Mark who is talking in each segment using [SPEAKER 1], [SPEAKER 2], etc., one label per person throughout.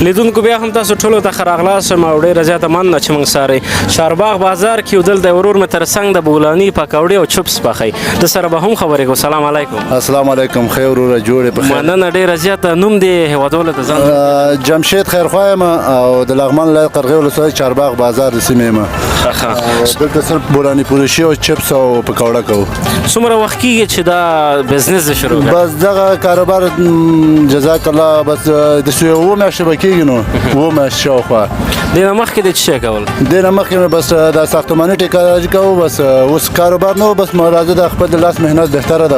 [SPEAKER 1] لیدونکو بیا هم تاسو ټولو ته ښه راغلاست یم او ډېره زیاته مننه چې موږ سارئ. چارباغ بازار کې یو دلته ورور مې تر څنګ د بولاني پکوړې او چپس پخوي. د سره به هم خبرې کوو. سلام علیکم.
[SPEAKER 2] السلام علیکم. خیر وروره جوړې په خیر.
[SPEAKER 1] مننه ډېره زیاته. نوم دې هېوادوله ته ځان
[SPEAKER 2] جمشید خیرخوا یم او د لغمان ولایت قرغې ولسوالۍ چارباغ بازار د سیمې یم. دلته صرف بولاني پوریشي او چپس او پکوړه کوو.
[SPEAKER 1] څومره وخت کېږي چې دا بزنس دې شروع کړی؟
[SPEAKER 2] بس دغه کاروبار جزاک الله بس د اووه میاشتې به کېږي نو اووه میاشتې شاوخوا.
[SPEAKER 1] دې نه مخکې دې څه شی کول؟
[SPEAKER 2] دې نه مخکې مې بس د ساختماني ټیکاري کوو. بس اوس کاروبار نه و، بس راځه د خپل د لاس محنت بهتره ده.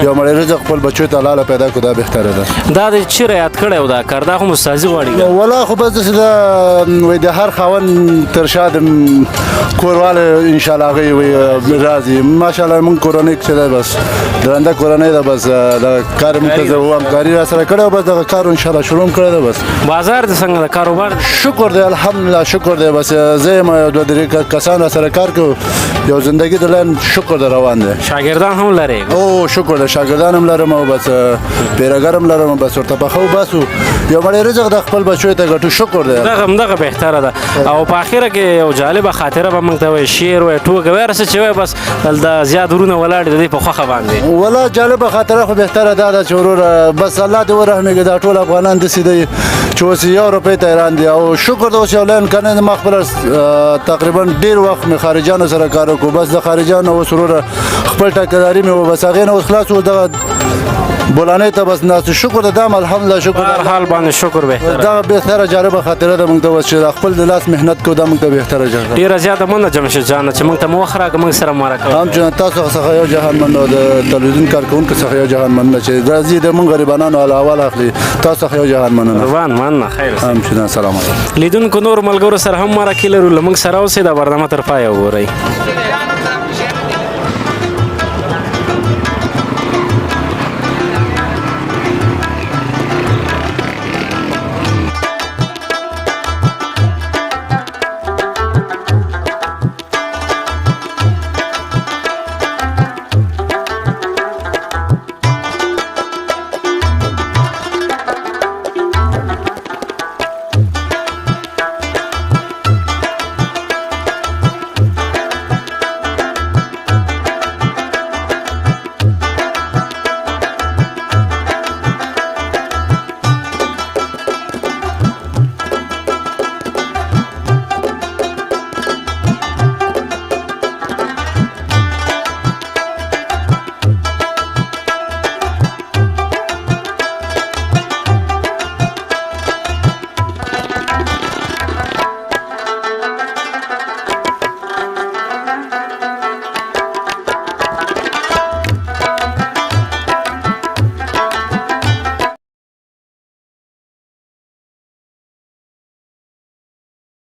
[SPEAKER 2] یو مړی رزق خپل بچو ته حلاله پیدا کړو دا بهتره ده.
[SPEAKER 1] دا دې چیرې یاد کړی و دا کار؟ دا خو استادي غواړي.
[SPEAKER 2] والله خو بس داسې وایي د هر خاوند تر شا د کورواله انشاءالله هغوی وایي راځي. ماشاءالله مونږ کورنۍ چې ده بس درنده کورنۍ ده. بس دغه کار مونږ ته زه همکاري را سره کړې وه. بس دغه کار انشاءالله شروع هم کړی ده. بس
[SPEAKER 1] بازار دې څنګه د کاروبار؟
[SPEAKER 2] شکر دی الحمدلله شکر دی. بس زه یم دوه درې کسان را سره کار کوو. یو زندگی د لاین شکر دی روان دی.
[SPEAKER 1] شاګردان هم لرې؟
[SPEAKER 2] او شکر دی شاګردان هم لرم او بس پیرهګر هم لرم. بس ورته پخو باسو یو مړی رزق د خپل بچو ته ګټو. شکر دی.
[SPEAKER 1] دغه بهتره ده. او په اخره کې یو جالبه خاطره به موږ ته وایي، شعر وایي، ټوکه وایي، هر څه چې وایي بس د زیات ورونه ولاړ دي د دې په خوښه باندې.
[SPEAKER 2] والله جالبه خاطره خو بهتره دا ده چې وروره بس الله دې ورحمېږي دا ټول افغانان داسې دی چې اوس یو روپۍ ته حیران دي. او شکر ده اوس یو لاین کنه ما خپله تقریبا ډېر وخت مې خارجانو سره کار وکړو. بس د خارجانو اوس وروره خپل ټاکداري مې و. بس هغې نه اوس خلاص و دغه بولانۍ ته بس ناستو. شکر ده دام الحمدلله شکر
[SPEAKER 1] په هر حال باندې شکر بهتره.
[SPEAKER 2] دا بهتره جالبه خاطره ده موږ ته اوس چې خپل د لاس محنت کوو دا موږ ته بهتره جالبه.
[SPEAKER 1] ډېره زیاته مننه جمشید جانه چې موږ ته مو وخت راکړه موږ سره مرکه وکړه.
[SPEAKER 2] هم چې تاسو څخه یو جهان مننه او د تلویزیون کارکوونکو څخه یو جهان مننه چې راځي د موږ غریبانو احوال اخلي. تاسو څخه یو جهان مننه.
[SPEAKER 1] قربان مننه. خیر
[SPEAKER 2] هم چې سلام علیکم.
[SPEAKER 1] لیدونکو نور ملګرو سره هم مرکه لرو. له موږ سره اوسئ. دا برنامه تر پایه وګورئ.